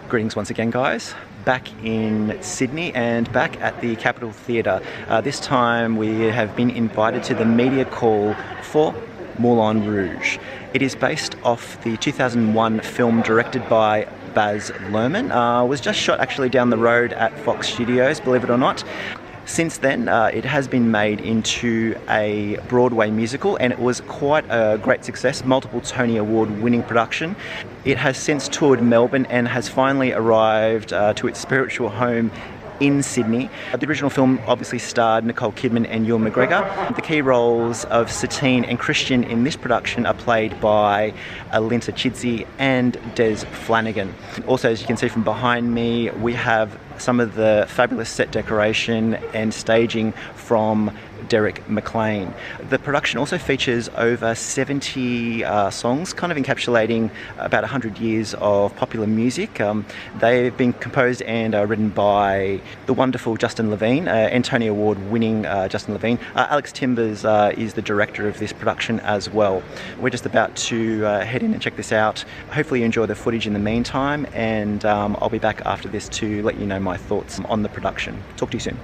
Greetings once again, guys. Back in Sydney and back at the Capitol Theatre. This time we have been invited to the media call for Moulin Rouge. It is based off the 2001 film directed by Baz Luhrmann. Was just shot actually down the road at Fox Studios, believe it or not. Since then, it has been made into a Broadway musical, and it was quite a great success, multiple Tony Award winning production. It has since toured Melbourne and has finally arrived to its spiritual home in Sydney. The original film obviously starred Nicole, Kidman and Ewan McGregor. The key roles of Satine and Christian in this production are played by Alinta, Chidzey and Flanagan. Also, as you can see from behind me, we have some of the fabulous set decoration and staging from Derek McLean. The production also features over 70 songs, kind of encapsulating about 100 years of popular music. They've been composed and written by the wonderful Justin Levine, and Tony Award winning Justin Levine. Alex Timbers is the director of this production as well. We're just about to head in and check this out. Hopefully you enjoy the footage in the meantime, and I'll be back after this to let you know my thoughts on the production. Talk to you soon.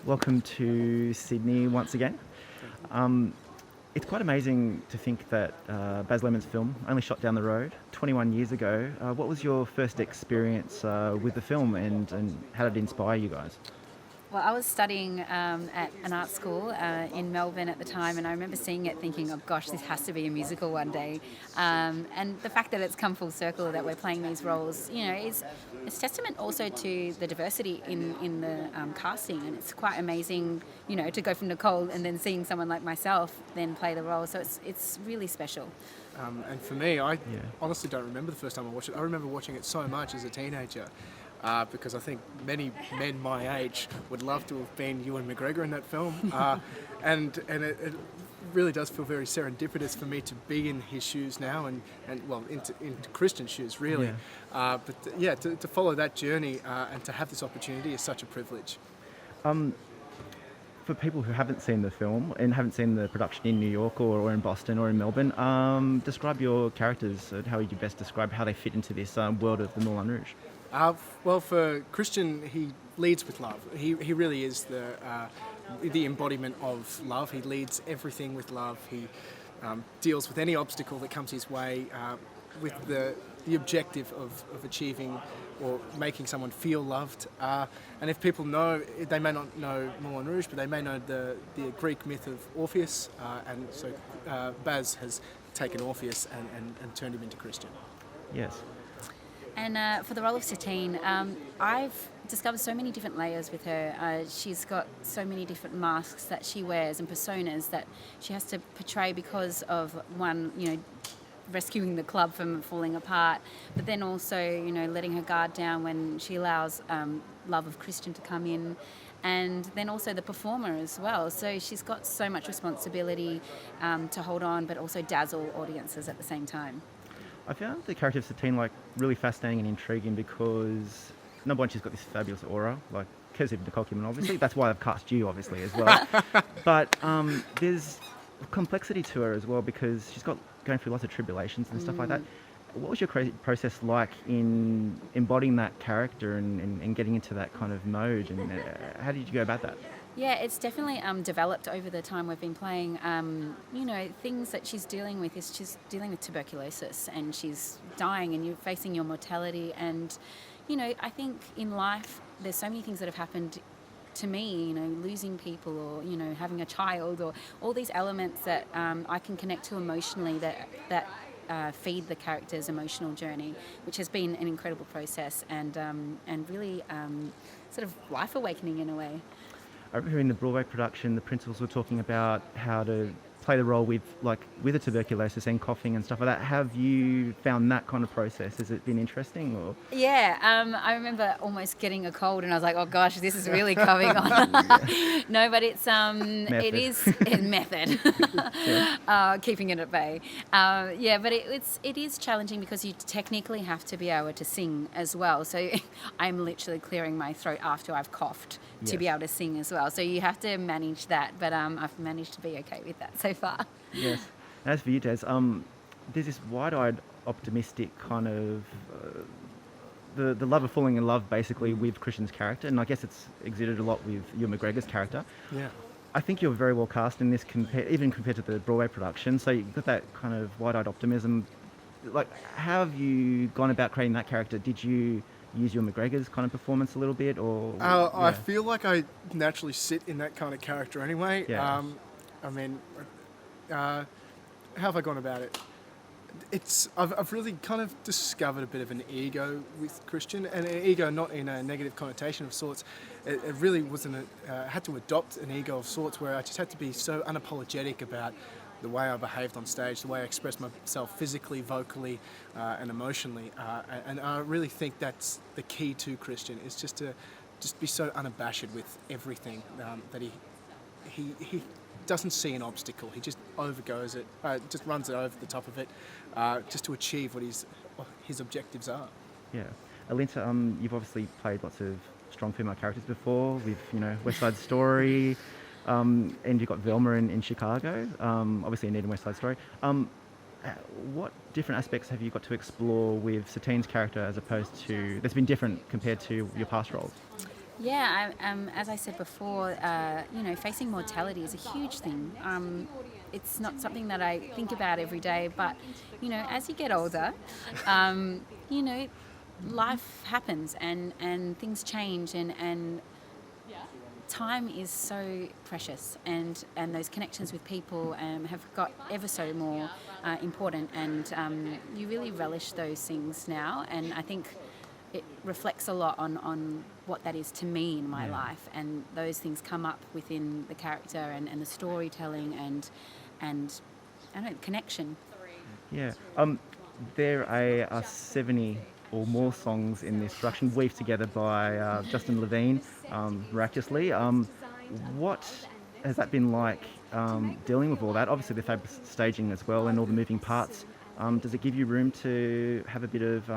Welcome to Sydney once again. It's quite amazing to think that Baz Luhrmann's film only shot down the road 21 years ago. What was your first experience with the film, and how did it inspire you guys? Well, I was studying at an art school in Melbourne at the time, and I remember seeing it thinking, oh gosh, this has to be a musical one day. And the fact that it's come full circle, that we're playing these roles, you know, is it's testament also to the diversity in the casting, and it's quite amazing, you know, to go from Nicole and then seeing someone like myself then play the role. So it's really special. And for me, I honestly don't remember the first time I watched it. I remember watching it so much as a teenager. Because I think many men my age would love to have been Ewan McGregor in that film, and it really does feel very serendipitous for me to be in his shoes now, and well, into Christian's shoes really. To follow that journey and to have this opportunity is such a privilege. For people who haven't seen the film and haven't seen the production in New York or in Boston or in Melbourne, describe your characters. How would you best describe how they fit into this world of the Moulin Rouge? Well, for Christian, he leads with love. He really is the embodiment of love. He leads everything with love. He deals with any obstacle that comes his way with the objective of achieving or making someone feel loved. And if people know, they may not know Moulin Rouge, but they may know the Greek myth of Orpheus. And so Baz has taken Orpheus and turned him into Christian. Yes. And for the role of Satine, I've discovered so many different layers with her. She's got so many different masks that she wears and personas that she has to portray because of one, rescuing the club from falling apart, but then also, letting her guard down when she allows love of Christian to come in, and then also the performer as well. So she's got so much responsibility to hold on, but also dazzle audiences at the same time. I found the character of Satine really fascinating and intriguing because number one, she's got this fabulous aura, courtesy of Nicole Kidman, obviously. That's why I've cast you, obviously, as well. But there's complexity to her as well because she's got going through lots of tribulations and stuff like that. What was your process like in embodying that character and getting into that kind of mode? And how did you go about that? Yeah, it's definitely developed over the time we've been playing. Things that she's dealing with is she's dealing with tuberculosis and she's dying and you're facing your mortality. And, I think in life there's so many things that have happened to me, losing people or, having a child or all these elements that I can connect to emotionally that feed the character's emotional journey, which has been an incredible process and really sort of life awakening in a way. I remember in the Broadway production, the principals were talking about how to play the role with a tuberculosis and coughing and stuff like that. Have you found that kind of process? Has it been interesting? Or Yeah, I remember almost getting a cold, and I was like, "Oh gosh, this is really coming on." No, but it's it is a method, keeping it at bay. But it is challenging because you technically have to be able to sing as well. So I'm literally clearing my throat after I've coughed to be able to sing as well. So you have to manage that, but I've managed to be okay with that so far. Yes. And as for you, Des, there's this wide-eyed, optimistic kind of the love of falling in love, basically, with Christian's character, and I guess it's exhibited a lot with Ewan McGregor's character. Yeah. I think you're very well cast in this, even compared to the Broadway production. So you've got that kind of wide-eyed optimism. How have you gone about creating that character? Did you use Ewan McGregor's kind of performance a little bit, or? I feel like I naturally sit in that kind of character anyway. Yeah. How have I gone about it? I've really kind of discovered a bit of an ego with Christian, and an ego not in a negative connotation of sorts. It really wasn't had to adopt an ego of sorts where I just had to be so unapologetic about the way I behaved on stage, the way I expressed myself physically, vocally, and emotionally. And I really think that's the key to Christian, is just to be so unabashed with everything, that he doesn't see an obstacle. He just overgoes it, just runs it over the top of it, just to achieve what his objectives are. Yeah. Alinta, you've obviously played lots of strong female characters before with, West Side Story, and you've got Velma in Chicago, obviously Anita in West Side Story. What different aspects have you got to explore with Satine's character as opposed to, that's been different compared to your past roles? Yeah, as I said before, facing mortality is a huge thing. It's not something that I think about every day, but, as you get older, life happens and things change and time is so precious and those connections with people have got ever so more important, and you really relish those things now, and I think it reflects a lot on what that is to me in my life, and those things come up within the character and the storytelling and I don't know, connection. Yeah. There are 70 or more songs in this production, weaved together by Justin Levine, miraculously. What has that been like, dealing with all that? Obviously the fabulous staging as well and all the moving parts. Does it give you room to have a bit of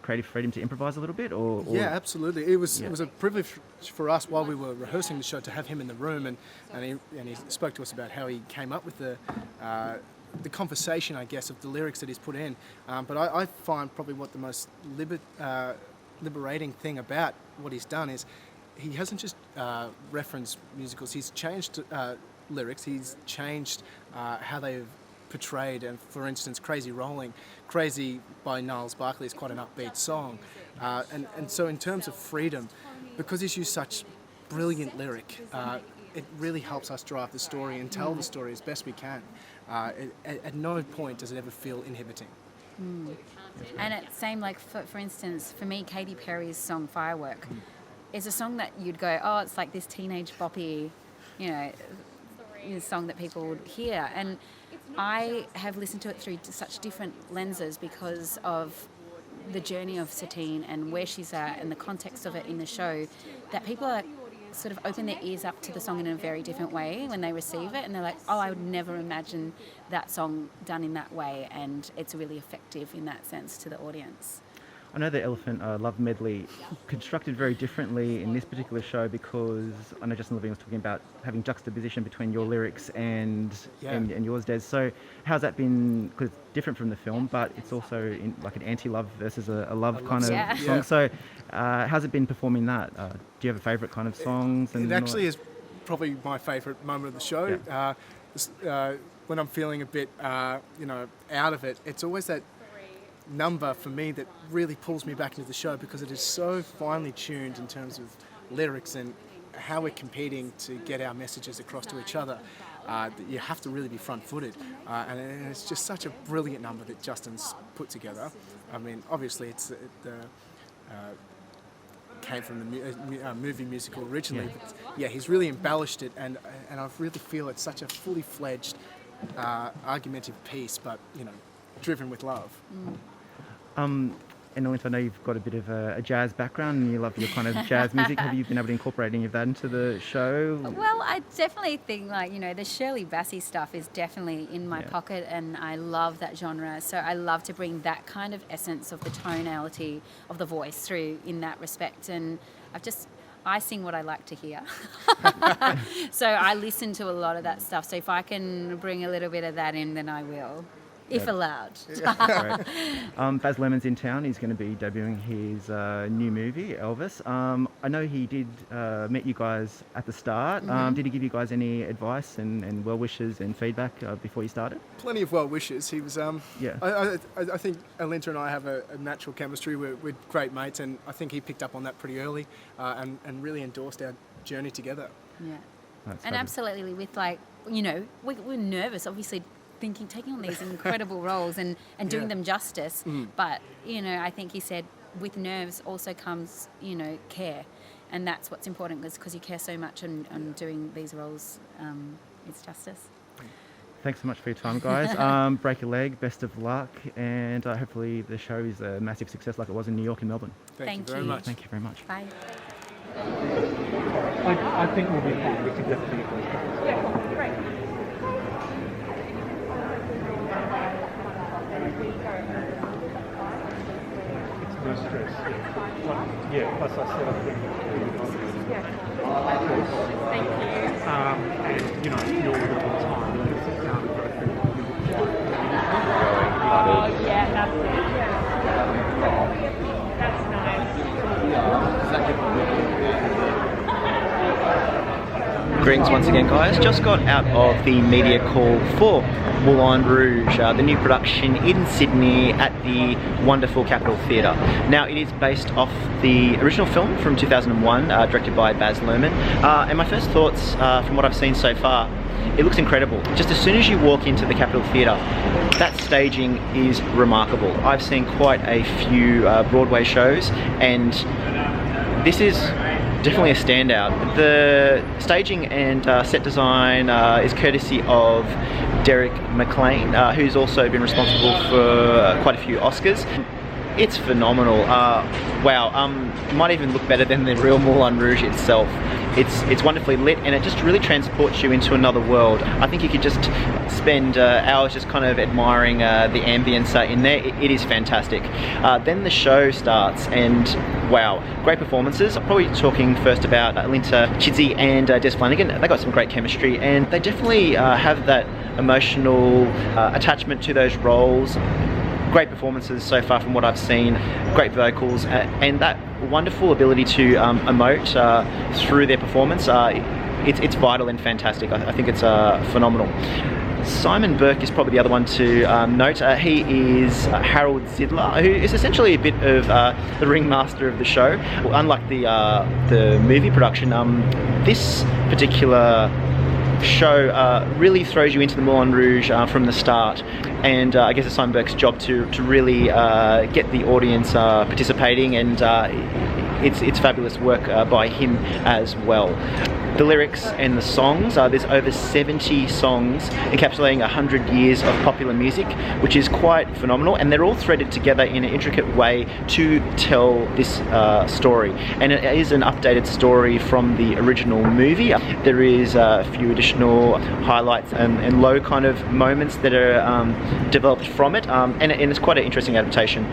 creative freedom to improvise a little bit? Or yeah, absolutely. It was a privilege for us while we were rehearsing the show to have him in the room, and he spoke to us about how he came up with the conversation, I guess, of the lyrics that he's put in. But I find probably what the most liberating thing about what he's done is he hasn't just referenced musicals. He's changed lyrics. He's changed how they've portrayed, and for instance, Crazy by Niles Barkley is quite an upbeat song, and so in terms of freedom, because he's used such brilliant lyric, it really helps us drive the story and tell the story as best we can. At no point does it ever feel inhibiting. And it's same like for instance, for me, Katy Perry's song Firework is a song that you'd go, oh, it's like this teenage boppy, song that people would hear. And I have listened to it through such different lenses because of the journey of Satine and where she's at and the context of it in the show, that people are sort of open their ears up to the song in a very different way when they receive it, and they're like, oh, I would never imagine that song done in that way, and it's really effective in that sense to the audience. I know the Elephant Love Medley constructed very differently in this particular show, because I know Justin Levine was talking about having juxtaposition between your lyrics and yours, Des. So how's that been? Because it's different from the film, but it's also like an anti-love versus a love kind of song. Yeah. So how's it been performing that? Do you have a favourite kind of songs? It actually is probably my favourite moment of the show. Yeah. When I'm feeling a bit, out of it, it's always that number for me that really pulls me back into the show, because it is so finely tuned in terms of lyrics and how we're competing to get our messages across to each other, that you have to really be front-footed, and it's just such a brilliant number that Justin's put together. I mean, obviously it came from the movie musical originally, but yeah, he's really embellished it, and I really feel it's such a fully fledged argumentative piece, but driven with love. And Alinta, I know you've got a bit of a jazz background and you love your kind of jazz music. Have you been able to incorporate any of that into the show? Well, I definitely think the Shirley Bassey stuff is definitely in my pocket, and I love that genre. So I love to bring that kind of essence of the tonality of the voice through in that respect. And I sing what I like to hear. So I listen to a lot of that stuff. So if I can bring a little bit of that in, then I will. If allowed. Baz Luhrmann's in town. He's going to be debuting his new movie, Elvis. I know he did meet you guys at the start. Did he give you guys any advice and well wishes and feedback before you started? Plenty of well wishes. He was. I think Alinta and I have a natural chemistry. We're great mates, and I think he picked up on that pretty early, and really endorsed our journey together. Yeah. That's and absolutely, with we're nervous, obviously, taking on these incredible roles and doing them justice. But, I think he said with nerves also comes, care. And that's what's important, because you care so much on doing these roles. It's justice. Thanks so much for your time, guys. Break a leg, best of luck, and hopefully the show is a massive success like it was in New York and Melbourne. Thank you very much. Thank you very much. Bye. I think we'll be fine. We can definitely get those. Yeah, cool. Great. It's no stress. Plus I set up things Thank you. and you're with it all the time. You sit down and go through Oh, yeah, that's it. That's nice. Greetings once again, guys. Just got out of the media call for Moulin Rouge, the new production in Sydney at the wonderful Capitol Theatre. Now, it is based off the original film from 2001, directed by Baz Luhrmann. And my first thoughts from what I've seen so far, it looks incredible. Just as soon as you walk into the Capitol Theatre, that staging is remarkable. I've seen quite a few Broadway shows, and this is definitely a standout. The staging and set design is courtesy of Derek McLean, who's also been responsible for quite a few Oscars. It's phenomenal. Wow, might even look better than the real Moulin Rouge itself. It's wonderfully lit, and it just really transports you into another world. I think you could just spend hours just kind of admiring the ambience in there. It is fantastic. Then the show starts, and wow, great performances. I'm probably talking first about Alinta, Chidzey and Des Flanagan. They got some great chemistry, and they definitely have that emotional attachment to those roles. Great performances so far from what I've seen, great vocals, and that wonderful ability to emote through their performance. It's vital and fantastic. I think it's phenomenal. Simon Burke is probably the other one to note. He is Harold Zidler, who is essentially a bit of the ringmaster of the show. Unlike the movie production, this particular show really throws you into the Moulin Rouge from the start, and I guess it's Simon Burke's job to really get the audience participating, and it's fabulous work by him as well. The lyrics and the songs, there's over 70 songs encapsulating 100 years of popular music, which is quite phenomenal, and they're all threaded together in an intricate way to tell this story. And it is an updated story from the original movie. There is a few additional highlights and low kind of moments that are developed from it, and it's quite an interesting adaptation.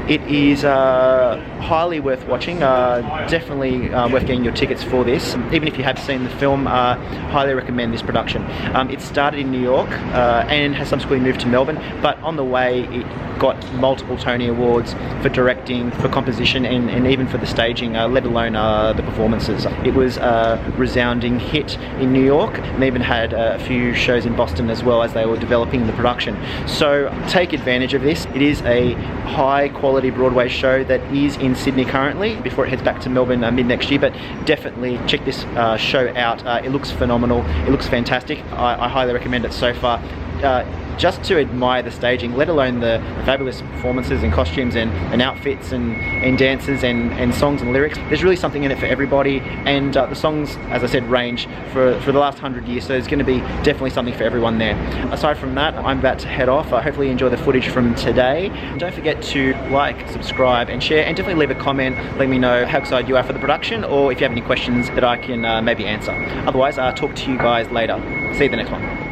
It is highly worth watching, definitely worth getting your tickets for this. Even if you have seen the film, highly recommend this production. It started in New York and has subsequently moved to Melbourne, but on the way it got multiple Tony Awards for directing, for composition, and even for the staging, let alone the performances. It was a resounding hit in New York, and even had a few shows in Boston as well as they were developing the production. So take advantage of this. It is a high quality Broadway show that is in Sydney currently before it heads back to Melbourne mid next year, but definitely check this show out. It looks phenomenal, it looks fantastic. I highly recommend it so far. Just to admire the staging, let alone the fabulous performances and costumes and outfits and dances and songs and lyrics. There's really something in it for everybody, and the songs, as I said, range for the last 100 years, so there's going to be definitely something for everyone there. Aside from that, I'm about to head off. Hopefully you enjoy the footage from today. Don't forget to like, subscribe and share, and definitely leave a comment letting me know how excited you are for the production, or if you have any questions that I can maybe answer. Otherwise, I'll talk to you guys later. See you at the next one.